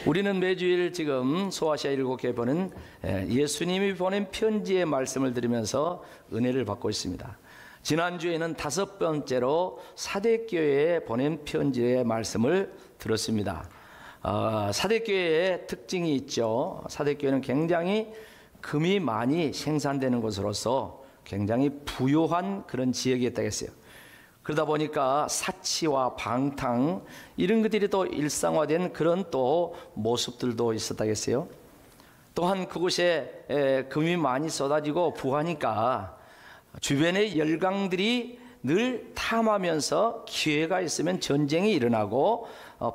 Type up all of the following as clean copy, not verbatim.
우리는 매주일 지금 소아시아 7교회 보는 예수님이 보낸 편지의 말씀을 들으면서 은혜를 받고 있습니다. 지난주에는 5번째로 사대교회에 보낸 편지의 말씀을 들었습니다. 사대교회의 특징이 있죠. 사대교회는 굉장히 금이 많이 생산되는 곳으로서 굉장히 부유한 그런 지역이었다고 했어요. 그러다 보니까 사치와 방탕 이런 것들이 또 일상화된 그런 또 모습들도 있었다고 했어요. 또한 그곳에 금이 많이 쏟아지고 부하니까 주변의 열강들이 늘 탐하면서 기회가 있으면 전쟁이 일어나고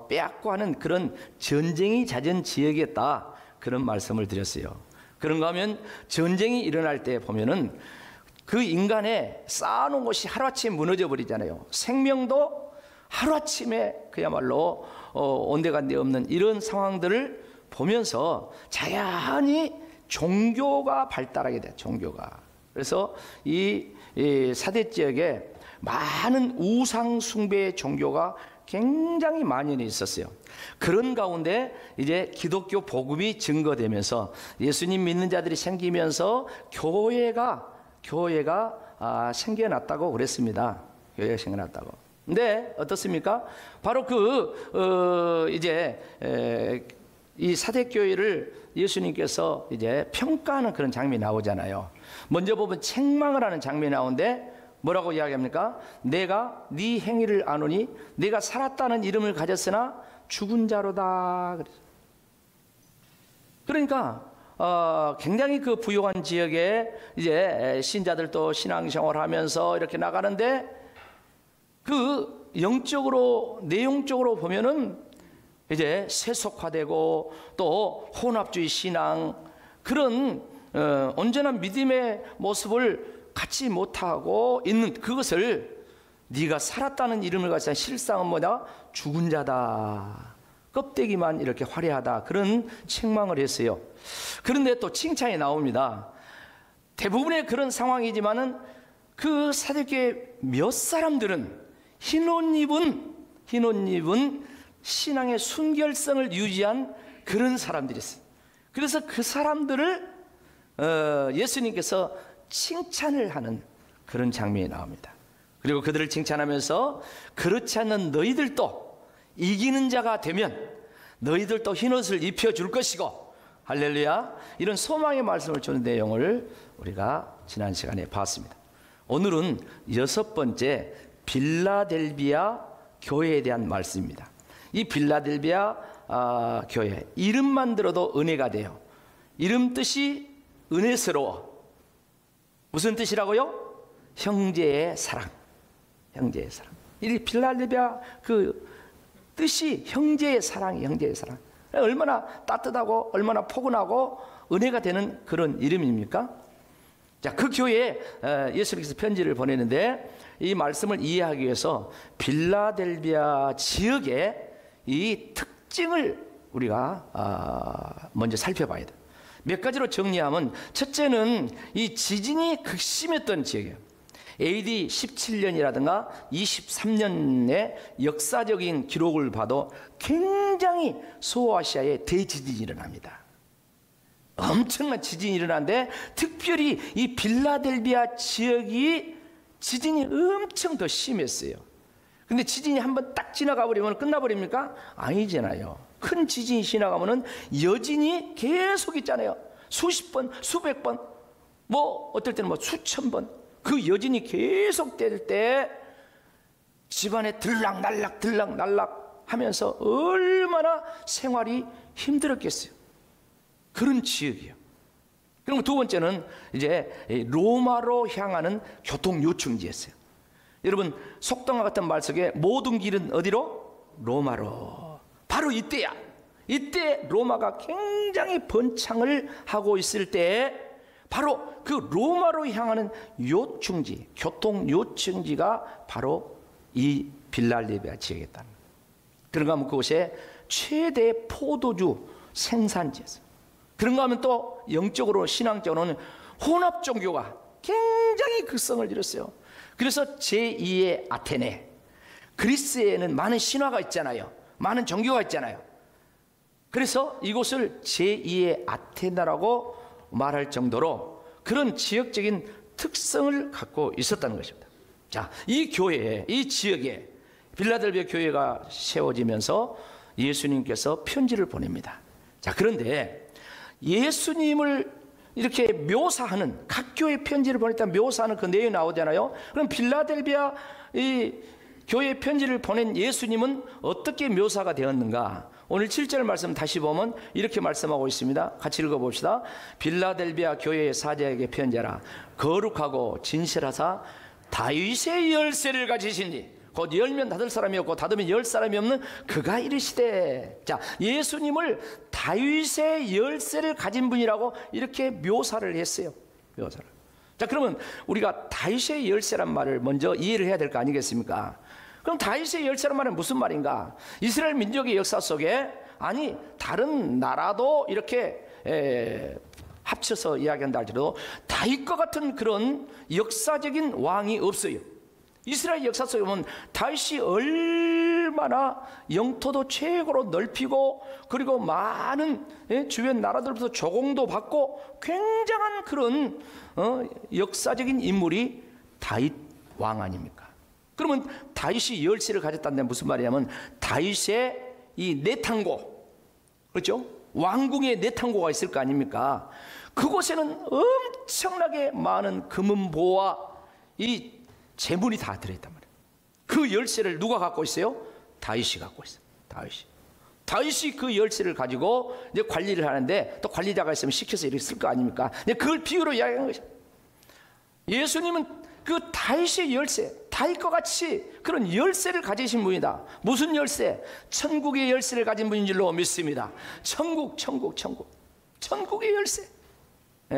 빼앗고 하는 그런 전쟁이 잦은 지역이었다, 그런 말씀을 드렸어요. 그런가 하면 전쟁이 일어날 때 보면은 그 인간의 쌓아놓은 것이 하루아침에 무너져 버리잖아요. 생명도 하루아침에 그야말로 온데간데 없는 이런 상황들을 보면서 자연히 종교가 발달하게 돼요. 종교가. 그래서 이 사대 지역에 많은 우상 숭배의 종교가 굉장히 만연해 있었어요. 그런 가운데 이제 기독교 복음이 증거되면서 예수님 믿는 자들이 생기면서 교회가 생겨났다고 그랬습니다. 교회가 생겨났다고. 근데 어떻습니까? 바로 이 사대교회를 예수님께서 이제 평가하는 그런 장면이 나오잖아요. 먼저 보면 책망을 하는 장면이 나오는데 뭐라고 이야기합니까? 내가 네 행위를 아노니 내가 살았다는 이름을 가졌으나 죽은 자로다. 그러니까 굉장히 그 부유한 지역에 이제 신자들도 신앙생활을 하면서 이렇게 나가는데 그 영적으로 내용적으로 보면은 이제 세속화되고 또 혼합주의 신앙 그런 온전한 믿음의 모습을 갖지 못하고 있는 그것을 네가 살았다는 이름을 가진 실상은 뭐냐? 죽은 자다. 껍데기만 이렇게 화려하다. 그런 책망을 했어요. 그런데 또 칭찬이 나옵니다. 대부분의 그런 상황이지만은 그 사대교회 몇 사람들은 흰 옷 입은 신앙의 순결성을 유지한 그런 사람들이었어요. 그래서 그 사람들을 예수님께서 칭찬을 하는 그런 장면이 나옵니다. 그리고 그들을 칭찬하면서 그렇지 않는 너희들도 이기는 자가 되면 너희들도 흰옷을 입혀줄 것이고, 할렐루야, 이런 소망의 말씀을 주는 내용을 우리가 지난 시간에 봤습니다. 오늘은 6번째 빌라델비아 교회에 대한 말씀입니다. 이 빌라델비아 교회, 이름만 들어도 은혜가 돼요. 이름 뜻이 은혜스러워. 무슨 뜻이라고요? 형제의 사랑. 형제의 사랑. 이 빌라델비아 그 뜻이 형제의 사랑이, 형제의 사랑. 얼마나 따뜻하고 얼마나 포근하고 은혜가 되는 그런 이름입니까? 자, 그 교회에 예수님께서 편지를 보내는데 이 말씀을 이해하기 위해서 빌라델비아 지역의 이 특징을 우리가 먼저 살펴봐야 돼요. 몇 가지로 정리하면, 첫째는 이 지진이 극심했던 지역이에요. AD 17년이라든가 23년의 역사적인 기록을 봐도 굉장히 소아시아에 대지진이 일어납니다. 엄청난 지진이 일어나는데 특별히 이 빌라델비아 지역이 지진이 엄청 더 심했어요. 근데 지진이 한번 딱 지나가 버리면 끝나버립니까? 아니잖아요. 큰 지진이 지나가면은 여진이 계속 있잖아요. 수십 번, 수백 번, 뭐 어떨 때는 뭐 수천 번. 그 여진이 계속 될 때 집안에 들락날락 하면서 얼마나 생활이 힘들었겠어요. 그런 지역이에요. 그리고 두 번째는 이제 로마로 향하는 교통 요충지였어요. 여러분, 속담과 같은 말 속에 모든 길은 어디로? 로마로. 바로 이때야. 이때 로마가 굉장히 번창을 하고 있을 때 바로 그 로마로 향하는 요충지, 교통 요충지가 바로 이 빌라델비아 지역이었다. 그런가 하면 그곳에 최대 포도주 생산지였어요. 그런가 하면 또 영적으로, 신앙적으로는 혼합 종교가 굉장히 극성을 이뤘어요. 그래서 제2의 아테네, 그리스에는 많은 신화가 있잖아요. 많은 종교가 있잖아요. 그래서 이곳을 제2의 아테나라고 말할 정도로 그런 지역적인 특성을 갖고 있었다는 것입니다. 자, 이 교회에, 이 지역에 빌라델비아 교회가 세워지면서 예수님께서 편지를 보냅니다. 자, 그런데 예수님을 이렇게 묘사하는, 각 교회 편지를 보냈다 묘사하는 그 내용이 나오잖아요. 그럼 빌라델비아 이 교회 편지를 보낸 예수님은 어떻게 묘사가 되었는가? 오늘 7절 말씀 다시 보면 이렇게 말씀하고 있습니다. 같이 읽어봅시다. 빌라델비아 교회의 사자에게 편지하라. 거룩하고 진실하사 다윗의 열쇠를 가지시니, 곧 열면 닫을 사람이 없고 닫으면 열 사람이 없는 그가 이르시되. 자, 예수님을 다윗의 열쇠를 가진 분이라고 이렇게 묘사를 했어요. 묘사를. 자, 그러면 우리가 다윗의 열쇠란 말을 먼저 이해를 해야 될 거 아니겠습니까? 그럼 다윗의 열쇠란 말은 무슨 말인가? 이스라엘 민족의 역사 속에, 아니 다른 나라도 이렇게 합쳐서 이야기한다 할지라도 다윗과 같은 그런 역사적인 왕이 없어요. 이스라엘 역사 속에 보면 다윗이 얼마나 영토도 최고로 넓히고, 그리고 많은 주변 나라들부터 조공도 받고 굉장한 그런 역사적인 인물이 다윗 왕 아닙니까? 그러면 다윗이 열쇠를 가졌다는 무슨 말이냐면 다윗의 이 내탕고, 그렇죠? 왕궁에 내탕고가 있을 거 아닙니까? 그곳에는 엄청나게 많은 금은보와 이 재물이 다 들어있단 말이에요. 그 열쇠를 누가 갖고 있어요? 다윗이 갖고 있어요. 다윗이 그 열쇠를 가지고 이제 관리를 하는데, 또 관리자가 있으면 시켜서 이렇게 쓸 거 아닙니까? 그걸 비유로 이야기한 것이죠. 예수님은 그 다윗의 열쇠, 다윗과 같이 그런 열쇠를 가지신 분이다. 무슨 열쇠? 천국의 열쇠를 가진 분인 줄로 믿습니다. 천국의 열쇠. 예?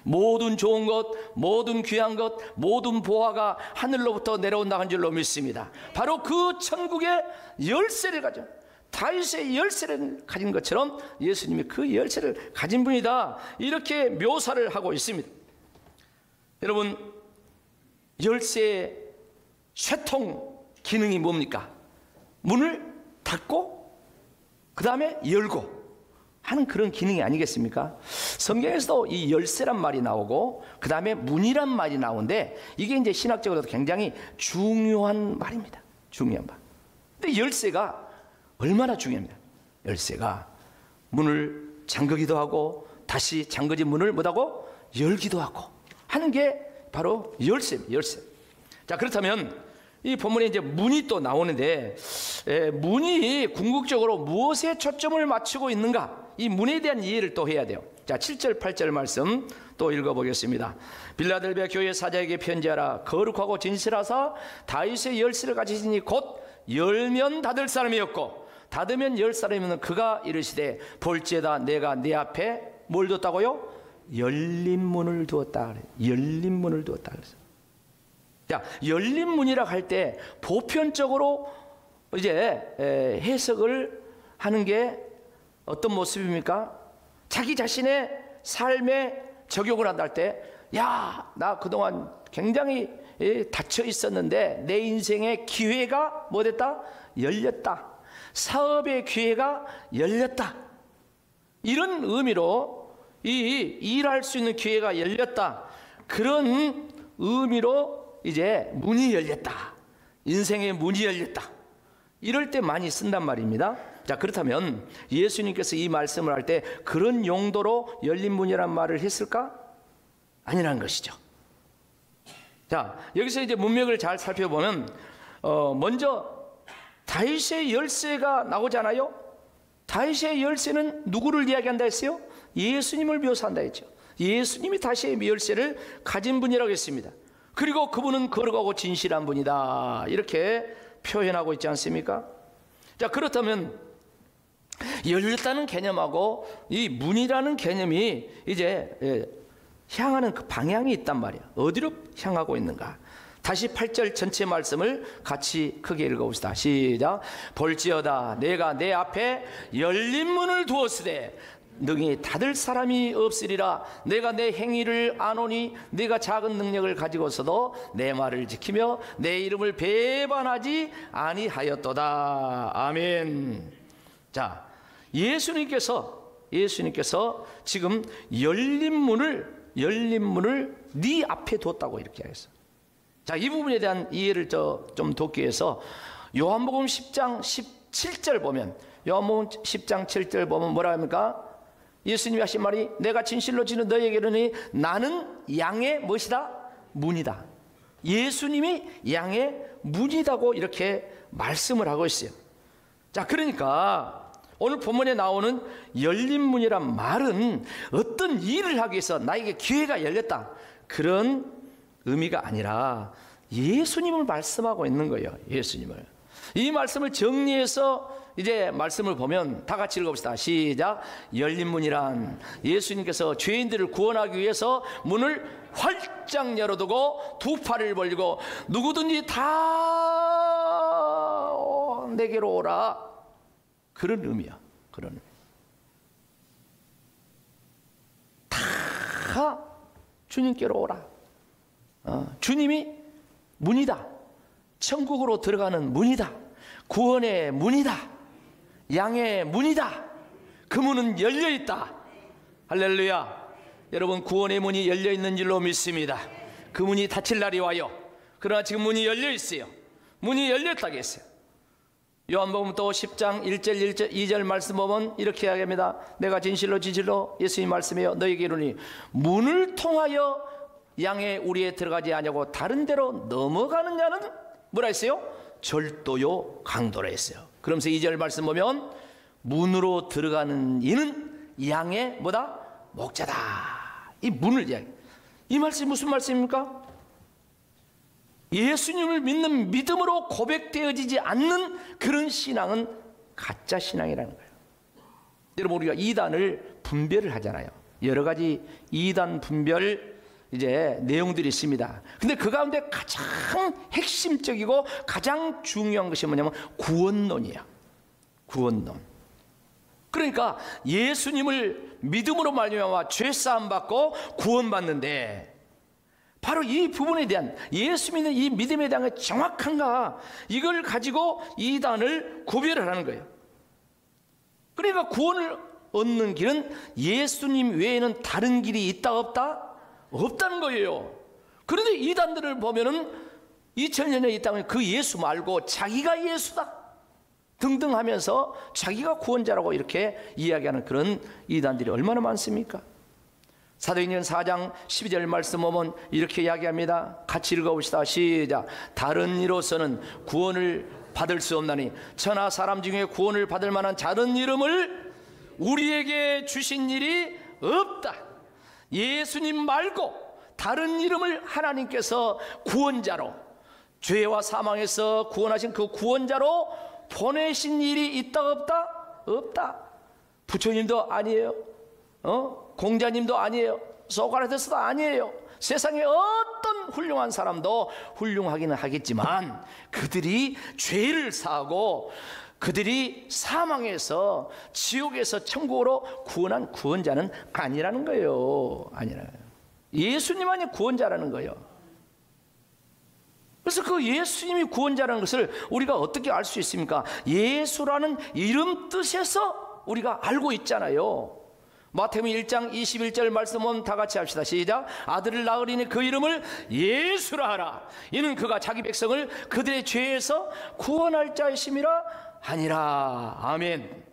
모든 좋은 것, 모든 귀한 것, 모든 보화가 하늘로부터 내려온다는 줄로 믿습니다. 바로 그 천국의 열쇠를 가져, 다윗의 열쇠를 가진 것처럼 예수님이 그 열쇠를 가진 분이다, 이렇게 묘사를 하고 있습니다. 여러분, 열쇠의 쇠통 기능이 뭡니까? 문을 닫고 그 다음에 열고 하는 그런 기능이 아니겠습니까? 성경에서도 이 열쇠란 말이 나오고 그 다음에 문이란 말이 나오는데, 이게 이제 신학적으로도 굉장히 중요한 말입니다. 중요한 말. 근데 열쇠가 얼마나 중요합니다. 열쇠가 문을 잠그기도 하고 다시 잠그진 문을 뭐라고? 열기도 하고 하는 게 바로 열쇠입니다. 열쇠. 자, 그렇다면 이 본문에 이제 문이 또 나오는데, 문이 궁극적으로 무엇에 초점을 맞추고 있는가? 이 문에 대한 이해를 또 해야 돼요. 자, 7절 8절 말씀 또 읽어보겠습니다. 빌라델비아 교회 사자에게 편지하라. 거룩하고 진실하사 다윗의 열쇠를 가지시니 곧 열면 닫을 사람이 없고 닫으면 열 사람이 없는 그가 이르시되 볼지에다 내가 내 앞에 뭘 뒀다고요? 열린 문을 두었다 그래요. 열린 문을 두었다 그랬어요. 자, 열린 문이라고 할 때 보편적으로 이제 해석을 하는 게 어떤 모습입니까? 자기 자신의 삶에 적용을 한다 할 때, 야, 나 그동안 굉장히 닫혀 있었는데 내 인생의 기회가 뭐 됐다? 열렸다. 사업의 기회가 열렸다. 이런 의미로 이 일할 수 있는 기회가 열렸다. 그런 의미로 이제 문이 열렸다. 인생의 문이 열렸다. 이럴 때 많이 쓴단 말입니다. 자, 그렇다면 예수님께서 이 말씀을 할 때 그런 용도로 열린 문이란 말을 했을까? 아니라는 것이죠. 자, 여기서 이제 문맥을 잘 살펴보면 먼저 다윗의 열쇠가 나오잖아요. 다윗의 열쇠는 누구를 이야기한다 했어요? 예수님을 묘사한다 했죠. 예수님이 다윗의 열쇠를 가진 분이라고 했습니다. 그리고 그분은 거룩하고 진실한 분이다, 이렇게 표현하고 있지 않습니까? 자, 그렇다면 열렸다는 개념하고 이 문이라는 개념이 이제 향하는 그 방향이 있단 말이야. 어디로 향하고 있는가? 다시 8절 전체 말씀을 같이 크게 읽어봅시다. 시작. 볼지어다 내가 내 앞에 열린 문을 두었으되 능히 닫을 사람이 없으리라. 내가 내 행위를 아노니 네가 작은 능력을 가지고서도 내 말을 지키며 내 이름을 배반하지 아니하였도다. 아멘. 자, 예수님께서 지금 열린 문을 네 앞에 뒀다고 이렇게 하겠어요. 자, 이 부분에 대한 이해를 좀 돕기 위해서 요한복음 10장 17절 보면, 요한복음 10장 7절 보면 뭐라 합니까? 예수님이 하신 말이, 내가 진실로 진실로 너희에게 이르노니 나는 양의 무엇이다? 문이다. 예수님이 양의 문이다고 이렇게 말씀을 하고 있어요. 자, 그러니까 오늘 본문에 나오는 열린 문이란 말은 어떤 일을 하기 위해서 나에게 기회가 열렸다, 그런 의미가 아니라 예수님을 말씀하고 있는 거예요. 예수님을. 이 말씀을 정리해서 이제 말씀을 보면 다 같이 읽어봅시다. 시작. 열린 문이란 예수님께서 죄인들을 구원하기 위해서 문을 활짝 열어두고 두 팔을 벌리고 누구든지 다 내게로 오라, 그런 의미야. 그런 의미. 다 주님께로 오라. 주님이 문이다. 천국으로 들어가는 문이다. 구원의 문이다. 양의 문이다. 그 문은 열려있다. 할렐루야. 여러분, 구원의 문이 열려있는 줄로 믿습니다. 그 문이 닫힐 날이 와요. 그러나 지금 문이 열려있어요. 문이 열렸다고 했어요. 요한복음 또 10장 1절 2절 말씀 보면 이렇게 이야기합니다. 내가 진실로 진실로 예수님 말씀해요 너희에게 이르노니 문을 통하여 양의 우리에 들어가지 아니하고 다른 데로 넘어가는 자는 뭐라 했어요? 절도요 강도라 했어요. 그러면서 2절 말씀 보면 문으로 들어가는 이는 양의 뭐다? 목자다. 이 문을 이야기. 이 말씀이 무슨 말씀입니까? 예수님을 믿는 믿음으로 고백되어지지 않는 그런 신앙은 가짜 신앙이라는 거예요. 여러분, 우리가 이단을 분별을 하잖아요. 여러 가지 이단 분별 이제 내용들이 있습니다. 근데 그 가운데 가장 핵심적이고 가장 중요한 것이 뭐냐면 구원론이야. 구원론. 그러니까 예수님을 믿음으로 말미암아 죄 사함 받고 구원받는데, 바로 이 부분에 대한 예수 믿는 이 믿음에 대한 정확한가, 이걸 가지고 이단을 구별을 하는 거예요. 그러니까 구원을 얻는 길은 예수님 외에는 다른 길이 있다 없다? 없다는 거예요. 그런데 이단들을 보면은 2000년에 이 땅에 그 예수 말고 자기가 예수다 등등 하면서 자기가 구원자라고 이렇게 이야기하는 그런 이단들이 얼마나 많습니까? 사도행전 4장 12절 말씀 보면 이렇게 이야기합니다. 같이 읽어봅시다. 시작. 다른 이로서는 구원을 받을 수 없나니 천하 사람 중에 구원을 받을 만한 다른 이름을 우리에게 주신 일이 없다. 예수님 말고 다른 이름을 하나님께서 구원자로, 죄와 사망에서 구원하신 그 구원자로 보내신 일이 있다 없다? 없다. 부처님도 아니에요. 공자님도 아니에요. 소크라테스도 아니에요. 세상에 어떤 훌륭한 사람도 훌륭하기는 하겠지만 그들이 죄를 사하고 그들이 사망에서 지옥에서 천국으로 구원한 구원자는 아니라는 거예요. 아니라는 거예요. 예수님만이 구원자라는 거예요. 그래서 그 예수님이 구원자라는 것을 우리가 어떻게 알 수 있습니까? 예수라는 이름 뜻에서 우리가 알고 있잖아요. 마태복음 1장 21절 말씀은 다 같이 합시다. 시작. 아들을 낳으리니 그 이름을 예수라 하라. 이는 그가 자기 백성을 그들의 죄에서 구원할 자이심이라 하니라. 아멘.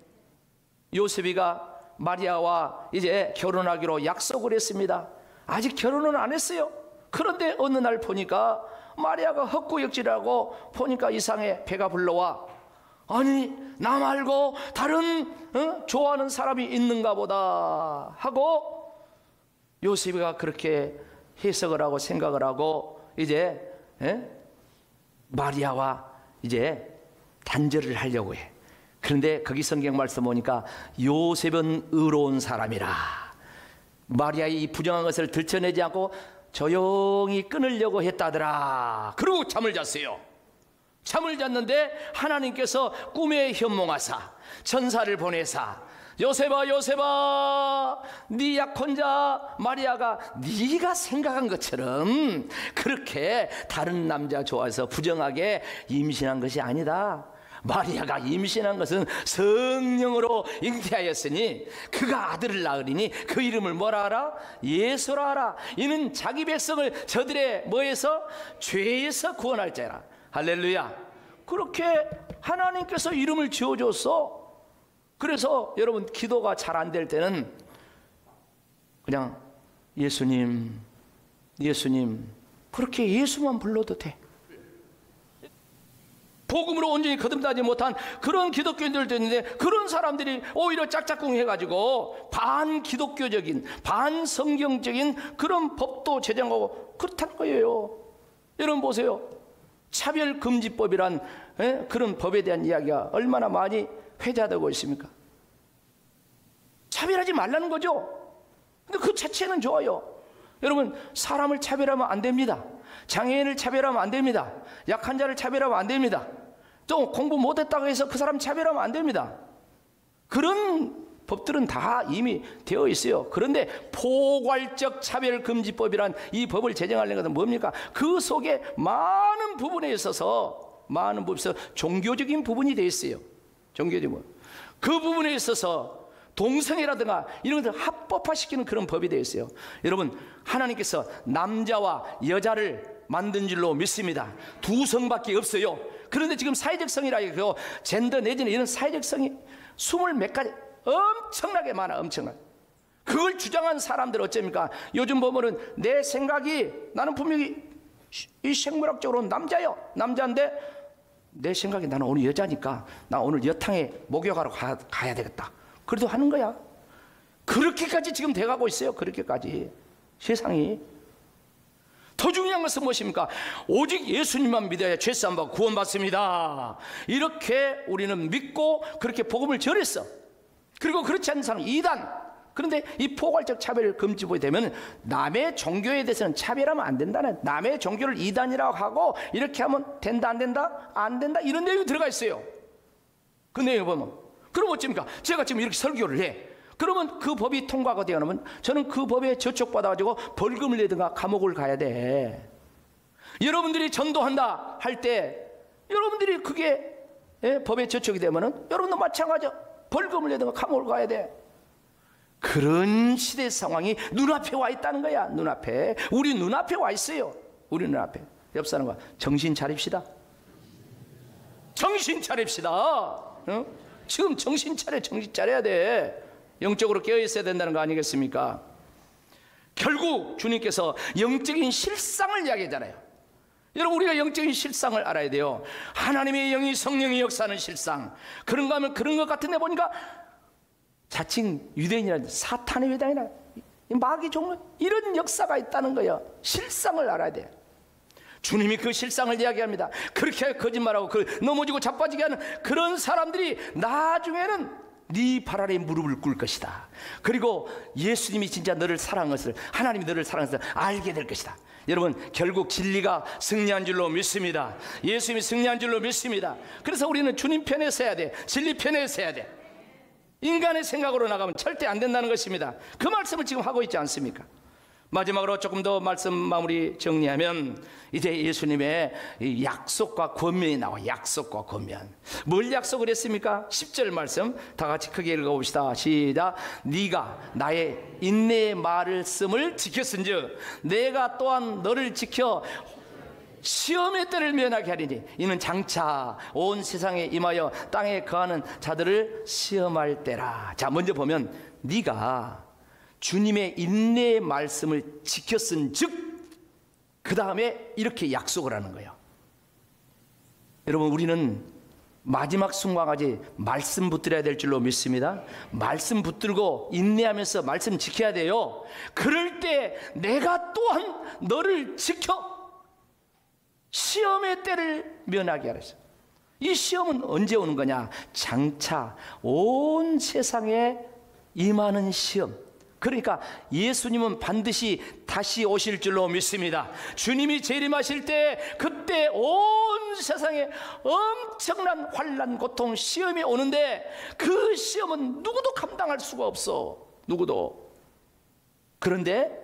요셉이가 마리아와 이제 결혼하기로 약속을 했습니다. 아직 결혼은 안 했어요. 그런데 어느 날 보니까 마리아가 헛구역질하고 보니까 이상해. 배가 불러와. 아니, 나 말고 다른 좋아하는 사람이 있는가 보다 하고 요셉이가 그렇게 해석을 하고 생각을 하고 이제 마리아와 이제 단절을 하려고 해. 그런데 거기 성경 말씀 보니까 요셉은 의로운 사람이라 마리아의 이 부정한 것을 들춰내지 않고 조용히 끊으려고 했다더라. 그리고 잠을 잤어요. 잠을 잤는데 하나님께서 꿈에 현몽하사 천사를 보내사 요셉아 요셉아 네 약혼자 마리아가 네가 생각한 것처럼 그렇게 다른 남자 좋아해서 부정하게 임신한 것이 아니다. 마리아가 임신한 것은 성령으로 잉태하였으니 그가 아들을 낳으리니 그 이름을 뭐라 하라? 예수라 하라. 이는 자기 백성을 저들의 뭐에서? 죄에서 구원할 자라. 할렐루야. 그렇게 하나님께서 이름을 지어줬어. 그래서 여러분 기도가 잘 안 될 때는 그냥 예수님, 예수님, 그렇게 예수만 불러도 돼. 복음으로 온전히 거듭나지 못한 그런 기독교인들도 있는데, 그런 사람들이 오히려 짝짝꿍 해가지고 반기독교적인, 반성경적인 그런 법도 제정하고 그렇다는 거예요. 여러분 보세요. 차별금지법이란 그런 법에 대한 이야기가 얼마나 많이 회자되고 있습니까? 차별하지 말라는 거죠. 근데 그 자체는 좋아요. 여러분, 사람을 차별하면 안 됩니다. 장애인을 차별하면 안 됩니다. 약한 자를 차별하면 안 됩니다. 또 공부 못했다고 해서 그 사람 차별하면 안 됩니다. 그런 법들은 다 이미 되어 있어요. 그런데 포괄적 차별금지법이란 이 법을 제정하려는 것은 뭡니까? 그 속에 많은 부분에 있어서 종교적인 부분이 되어 있어요. 종교적인 부분. 그 부분에 있어서 동성애라든가 이런 것을 합법화시키는 그런 법이 되어 있어요. 여러분, 하나님께서 남자와 여자를 만든 줄로 믿습니다. 두 성밖에 없어요. 그런데 지금 사회적 성이라 해서 젠더 내지는 이런 사회적 성이 20몇 가지 엄청나게 많아. 엄청나게. 그걸 주장한 사람들 어쩝니까? 요즘 보면은 내 생각이, 나는 분명히 이 생물학적으로는 남자요, 남자인데 내 생각이 나는 오늘 여자니까 나 오늘 여탕에 목욕하러 가야 되겠다. 그래도 하는 거야. 그렇게까지 지금 돼가고 있어요. 그렇게까지 세상이. 더 중요한 것은 무엇입니까? 오직 예수님만 믿어야 죄사함 받고 구원받습니다. 이렇게 우리는 믿고 그렇게 복음을 전했어. 그리고 그렇지 않은 사람은 이단. 그런데 이 포괄적 차별 금지법이 되면 남의 종교에 대해서는 차별하면 안 된다는, 남의 종교를 이단이라고 하고 이렇게 하면 된다 안 된다? 안 된다, 이런 내용이 들어가 있어요. 그 내용을 보면. 그럼 어cep니까? 제가 지금 이렇게 설교를 해. 그러면 그 법이 통과가 되어나면 저는 그 법에 저촉받아가지고 벌금을 내든가 감옥을 가야 돼. 여러분들이 전도한다 할 때 여러분들이 그게 법에 저촉이 되면은 여러분도 마찬가지야. 벌금을 내든가 감옥을 가야 돼. 그런 시대 상황이 눈앞에 와 있다는 거야. 눈앞에. 우리 눈앞에 와 있어요. 우리 눈앞에. 옆 사람과 정신 차립시다. 정신 차립시다. 어? 지금 정신 차려야 돼. 영적으로 깨어 있어야 된다는 거 아니겠습니까? 결국 주님께서 영적인 실상을 이야기하잖아요. 여러분, 우리가 영적인 실상을 알아야 돼요. 하나님의 영이, 성령이 역사하는 실상. 그런가 하면 그런 것 같은데 보니까 자칭 유대인이라 사탄의 회당이나 마귀 종류 이런 역사가 있다는 거예요. 실상을 알아야 돼. 주님이 그 실상을 이야기합니다. 그렇게 거짓말하고 넘어지고 자빠지게 하는 그런 사람들이 나중에는 네 발 아래 무릎을 꿇을 것이다. 그리고 예수님이 진짜 너를 사랑한 것을, 하나님이 너를 사랑한 것을 알게 될 것이다. 여러분, 결국 진리가 승리한 줄로 믿습니다. 예수님이 승리한 줄로 믿습니다. 그래서 우리는 주님 편에 서야 돼. 진리 편에 서야 돼. 인간의 생각으로 나가면 절대 안 된다는 것입니다. 그 말씀을 지금 하고 있지 않습니까? 마지막으로 조금 더 말씀 마무리 정리하면 이제 예수님의 약속과 권면이 나와요. 약속과 권면. 뭘 약속을 했습니까? 10절 말씀 다 같이 크게 읽어봅시다. 시작. 네가 나의 인내의 말씀을 지켰은즉 내가 또한 너를 지켜 시험의 때를 면하게 하리니 이는 장차 온 세상에 임하여 땅에 거하는 자들을 시험할 때라. 자, 먼저 보면 네가 주님의 인내의 말씀을 지켰은즉 그 다음에 이렇게 약속을 하는 거예요. 여러분, 우리는 마지막 순간까지 말씀 붙들어야 될 줄로 믿습니다. 말씀 붙들고 인내하면서 말씀 지켜야 돼요. 그럴 때 내가 또한 너를 지켜 시험의 때를 면하게 하랬어요. 이 시험은 언제 오는 거냐? 장차 온 세상에 임하는 시험. 그러니까 예수님은 반드시 다시 오실 줄로 믿습니다. 주님이 재림하실 때 그때 온 세상에 엄청난 환난, 고통, 시험이 오는데 그 시험은 누구도 감당할 수가 없어. 누구도. 그런데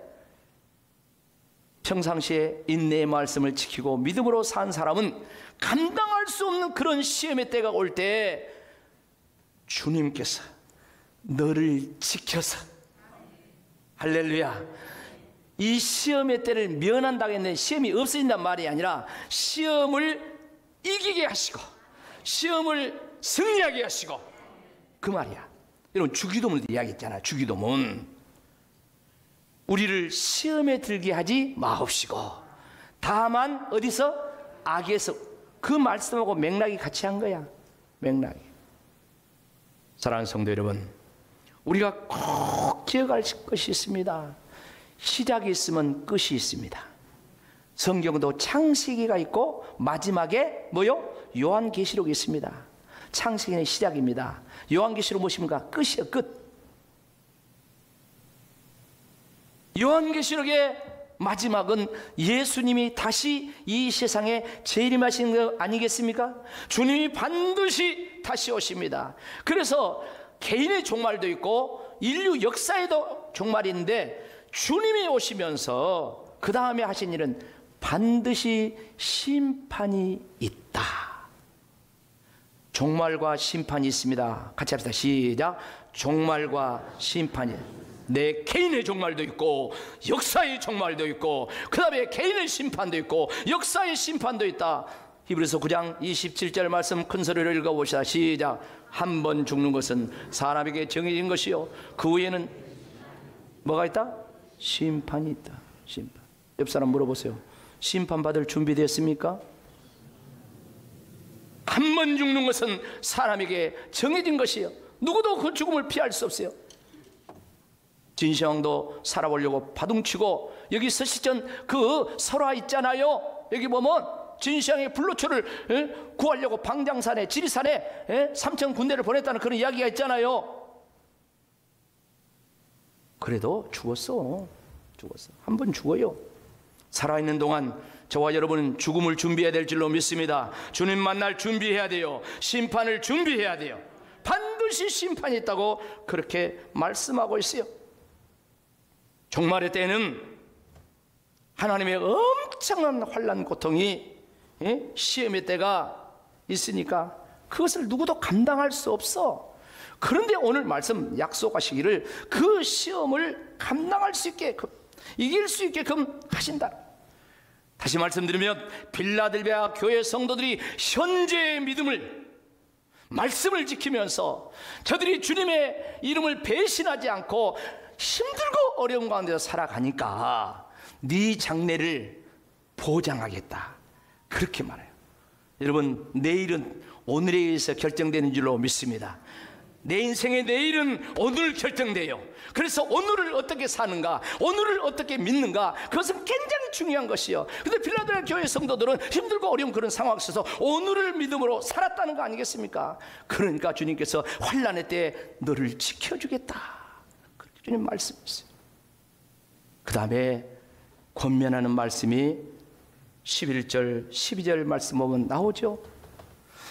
평상시에 인내의 말씀을 지키고 믿음으로 산 사람은 감당할 수 없는 그런 시험의 때가 올 때 주님께서 너를 지켜서, 할렐루야, 이 시험의 때를 면한다고 했는데 시험이 없어진단 말이 아니라 시험을 이기게 하시고 시험을 승리하게 하시고, 그 말이야. 여러분, 주기도문도 이야기했잖아. 주기도문, 우리를 시험에 들게 하지 마옵시고 다만 어디서? 악에서. 그 말씀하고 맥락이 같이 한 거야. 맥락이. 사랑하는 성도 여러분, 우리가 꼭 기억할 것이 있습니다. 시작이 있으면 끝이 있습니다. 성경도 창세기가 있고 마지막에 뭐요? 요한계시록이 있습니다. 창세기는 시작입니다. 요한계시록 무엇입니까? 끝이에요. 끝. 요한계시록의 마지막은 예수님이 다시 이 세상에 재림하시는 거 아니겠습니까? 주님이 반드시 다시 오십니다. 그래서 개인의 종말도 있고 인류 역사에도 종말이 있는데, 주님이 오시면서 그 다음에 하신 일은 반드시 심판이 있다. 종말과 심판이 있습니다. 같이 합시다. 시작. 종말과 심판이. 내 개인의 종말도 있고 역사의 종말도 있고 그 다음에 개인의 심판도 있고 역사의 심판도 있다. 히브리서 9장 27절 말씀 큰 소리로 읽어보시다. 시작. 한 번 죽는 것은 사람에게 정해진 것이요 그 후에는 뭐가 있다? 심판이 있다. 심판. 옆 사람 물어보세요. 심판받을 준비됐습니까? 한 번 죽는 것은 사람에게 정해진 것이요 누구도 그 죽음을 피할 수 없어요. 진시황도 살아보려고 바둥치고, 여기 서시전 그 설화 있잖아요. 여기 보면 진시황의 불로초를 구하려고 방장산에 지리산에 3천 군대를 보냈다는 그런 이야기가 있잖아요. 그래도 죽었어. 한 번 죽어요. 살아있는 동안 저와 여러분은 죽음을 준비해야 될 줄로 믿습니다. 주님 만날 준비해야 돼요. 심판을 준비해야 돼요. 반드시 심판이 있다고 그렇게 말씀하고 있어요. 종말의 때는 하나님의 엄청난 환난 고통이, 시험의 때가 있으니까 그것을 누구도 감당할 수 없어. 그런데 오늘 말씀 약속하시기를 그 시험을 감당할 수 있게끔, 이길 수 있게끔 하신다. 다시 말씀드리면 빌라델비아 교회 성도들이 현재의 믿음을, 말씀을 지키면서 저들이 주님의 이름을 배신하지 않고 힘들고 어려운 가운데서 살아가니까 네 장래를 보장하겠다, 그렇게 말해요. 여러분, 내일은 오늘에 의해서 결정되는 줄로 믿습니다. 내 인생의 내일은 오늘 결정돼요. 그래서 오늘을 어떻게 사는가, 오늘을 어떻게 믿는가, 그것은 굉장히 중요한 것이요. 근데 빌라델비아 교회 성도들은 힘들고 어려운 그런 상황 속에서 오늘을 믿음으로 살았다는 거 아니겠습니까? 그러니까 주님께서 환난의 때에 너를 지켜주겠다, 그렇게 주님 말씀했어요. 그 다음에 권면하는 말씀이 11절 12절 말씀 보면 나오죠.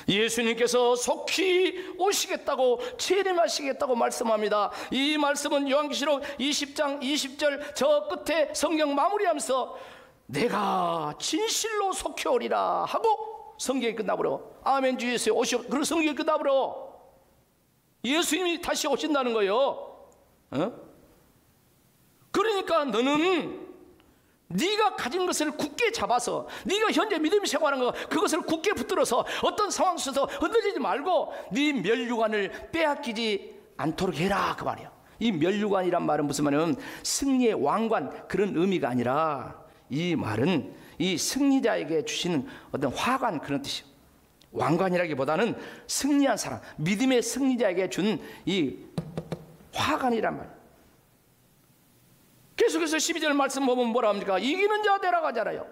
예수님께서 속히 오시겠다고, 재림하시겠다고 말씀합니다. 이 말씀은 요한계시록 20장 20절 저 끝에 성경 마무리하면서 내가 진실로 속히 오리라 하고 성경이 끝나버려. 아멘 주 예수 오시오. 그리고 성경이 끝나버려. 예수님이 다시 오신다는 거예요. 그러니까 너는 네가 가진 것을 굳게 잡아서, 네가 현재 믿음 생활하는 거 그것을 굳게 붙들어서 어떤 상황 속에서 흔들리지 말고 네 멸류관을 빼앗기지 않도록 해라, 그 말이야. 이 멸류관이란 말은 무슨 말이냐면 승리의 왕관, 그런 의미가 아니라 이 말은 이 승리자에게 주시는 어떤 화관, 그런 뜻이에요. 왕관이라기보다는 승리한 사람, 믿음의 승리자에게 준 이 화관이란 말이에요. 계속해서 12절 말씀 보면 뭐라 합니까? 이기는 자가 되라고 하잖아요.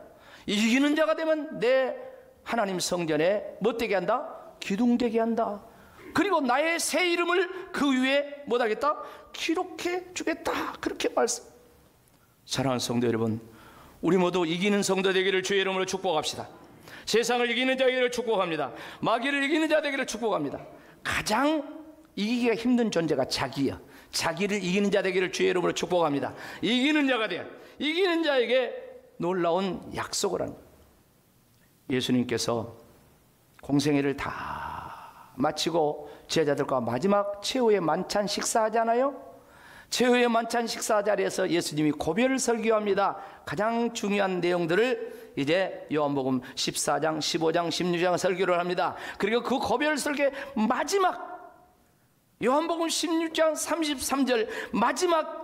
이기는 자가 되면 내 하나님 성전에 뭐 되게 한다? 기둥되게 한다. 그리고 나의 새 이름을 그 위에 뭐하겠다? 기록해 주겠다, 그렇게 말씀. 사랑하는 성도 여러분, 우리 모두 이기는 성도 되기를 주의 이름으로 축복합시다. 세상을 이기는 자 되기를 축복합니다. 마귀를 이기는 자 되기를 축복합니다. 가장 이기기가 힘든 존재가 자기야. 자기를 이기는 자 되기를 주의 이름으로 축복합니다. 이기는 자가 돼. 이기는 자에게 놀라운 약속을 하는 거예요. 예수님께서 공생애를 다 마치고 제자들과 마지막 최후의 만찬 식사하잖아요. 최후의 만찬 식사 자리에서 예수님이 고별 설교합니다. 가장 중요한 내용들을 이제 요한복음 14장, 15장, 16장 설교를 합니다. 그리고 그 고별 설교의 마지막 요한복음 16장 33절 마지막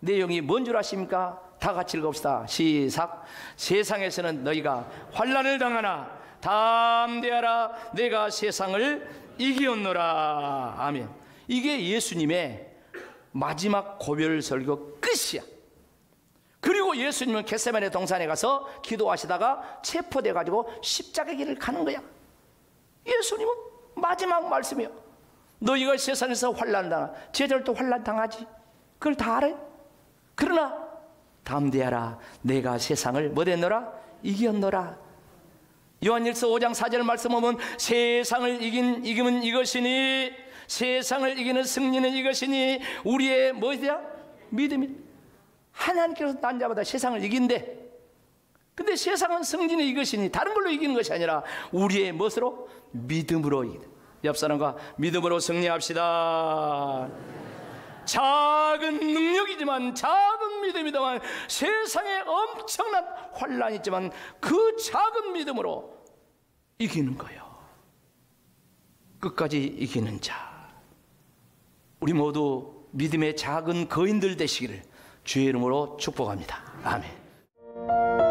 내용이 뭔 줄 아십니까? 다 같이 읽읍시다. 시작. 세상에서는 너희가 환난을 당하나 담대하라, 내가 세상을 이기었노라. 아멘. 이게 예수님의 마지막 고별 설교 끝이야. 그리고 예수님은 겟세마네 동산에 가서 기도하시다가 체포돼 가지고 십자가 길을 가는 거야. 예수님은 마지막 말씀이요. 너희가 세상에서 환난 당하, 제자들도 환난 당하지. 그걸 다 알아요. 그러나 담대하라, 내가 세상을 뭐랬노라? 이겼노라. 요한일서 5장 4절 말씀 보면 세상을 이기면 이것이니, 세상을 이기는 승리는 이것이니, 우리의 뭐냐? 믿음이. 하나님께서 난 자마다 세상을 이긴대. 근데 세상은 승리는 이것이니, 다른 걸로 이기는 것이 아니라 우리의 무엇으로? 믿음으로 이기다. 옆 사람과 믿음으로 승리합시다. 작은 능력이지만, 작은 믿음이지만, 세상에 엄청난 환난이 있지만 그 작은 믿음으로 이기는 거예요. 끝까지 이기는 자. 우리 모두 믿음의 작은 거인들 되시기를 주의 이름으로 축복합니다. 아멘.